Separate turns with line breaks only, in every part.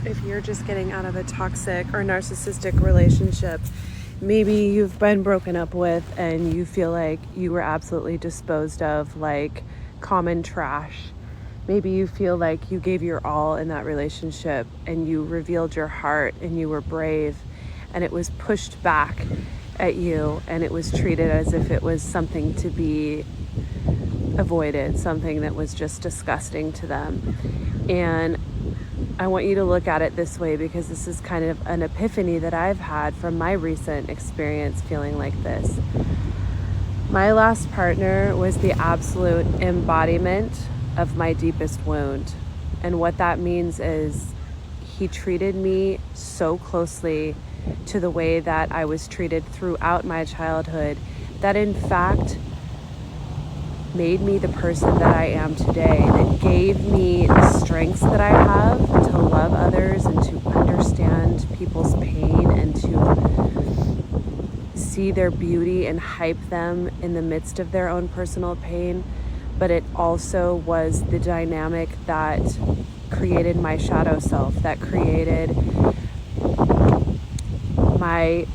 if you're just getting out of a toxic or narcissistic relationship, maybe you've been broken up with and you feel like you were absolutely disposed of like common trash. Maybe you feel like you gave your all in that relationship and you revealed your heart and you were brave, and it was pushed back at you and it was treated as if it was something to be avoided, something that was just disgusting to them. And I want you to look at it this way, because this is kind of an epiphany that I've had from my recent experience feeling like this. My last partner was the absolute embodiment of my deepest wound. And what that means is he treated me so closely to the way that I was treated throughout my childhood that in fact made me the person that I am today, that gave me the strengths that I have to love others and to understand people's pain and to see their beauty and hype them in the midst of their own personal pain. But it also was the dynamic that created my shadow self, that created my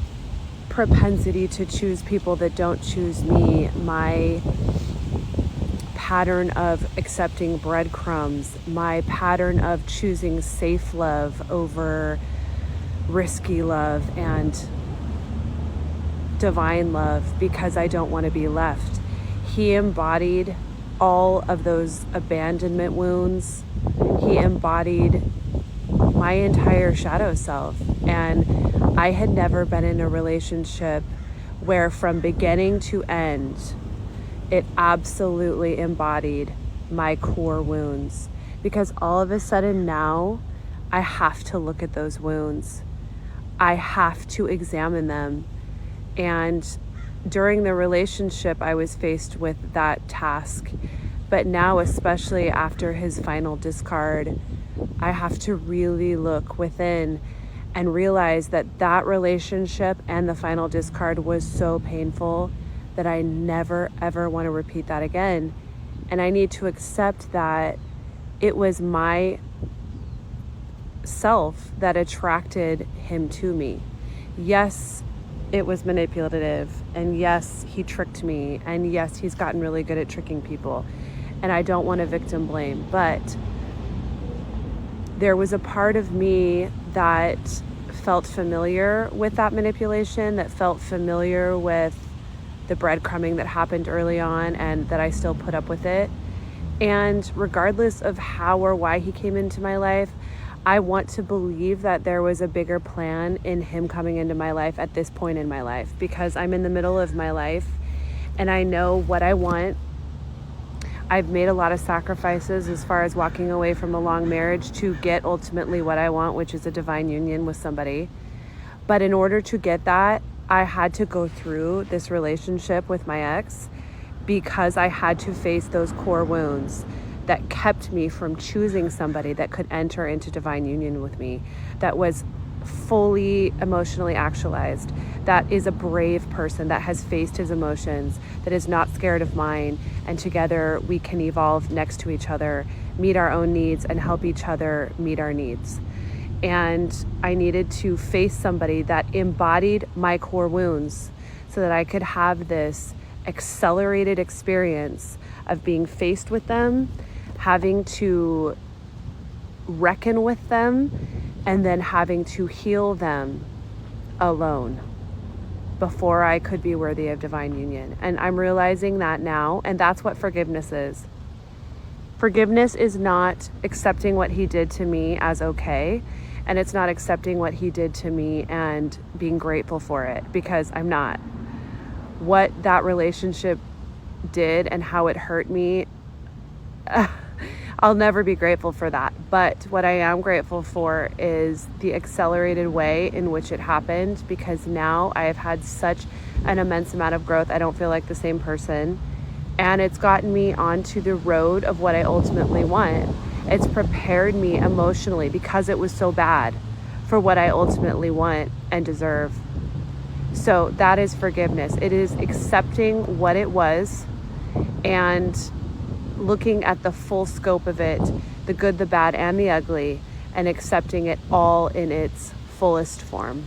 propensity to choose people that don't choose me, my pattern of accepting breadcrumbs, my pattern of choosing safe love over risky love and divine love because I don't want to be left. He embodied all of those abandonment wounds. He embodied my entire shadow self. And I had never been in a relationship where from beginning to end, it absolutely embodied my core wounds, because all of a sudden now I have to look at those wounds. I have to examine them. And during the relationship, I was faced with that task. But now, especially after his final discard, I have to really look within and realize that that relationship and the final discard was so painful that I never, ever want to repeat that again. And I need to accept that it was my self that attracted him to me. Yes, it was manipulative. And yes, he tricked me. And yes, he's gotten really good at tricking people. And I don't want to victim blame. But there was a part of me that felt familiar with that manipulation, that felt familiar with the breadcrumbing that happened early on, and that I still put up with it. And regardless of how or why he came into my life, I want to believe that there was a bigger plan in him coming into my life at this point in my life, because I'm in the middle of my life and I know what I want. I've made a lot of sacrifices as far as walking away from a long marriage to get ultimately what I want, which is a divine union with somebody. But in order to get that, I had to go through this relationship with my ex, because I had to face those core wounds that kept me from choosing somebody that could enter into divine union with me, that was fully emotionally actualized, that is a brave person, that has faced his emotions, that is not scared of mine, and together we can evolve next to each other, meet our own needs, and help each other meet our needs. And I needed to face somebody that embodied my core wounds so that I could have this accelerated experience of being faced with them, having to reckon with them, and then having to heal them alone before I could be worthy of divine union. And I'm realizing that now, and that's what forgiveness is. Forgiveness is not accepting what he did to me as okay, and it's not accepting what he did to me and being grateful for it, because I'm not. What that relationship did and how it hurt me, I'll never be grateful for that. But what I am grateful for is the accelerated way in which it happened, because now I have had such an immense amount of growth. I don't feel like the same person. And it's gotten me onto the road of what I ultimately want. It's prepared me emotionally, because it was so bad, for what I ultimately want and deserve. So that is forgiveness. It is accepting what it was and looking at the full scope of it, the good, the bad, and the ugly, and accepting it all in its fullest form.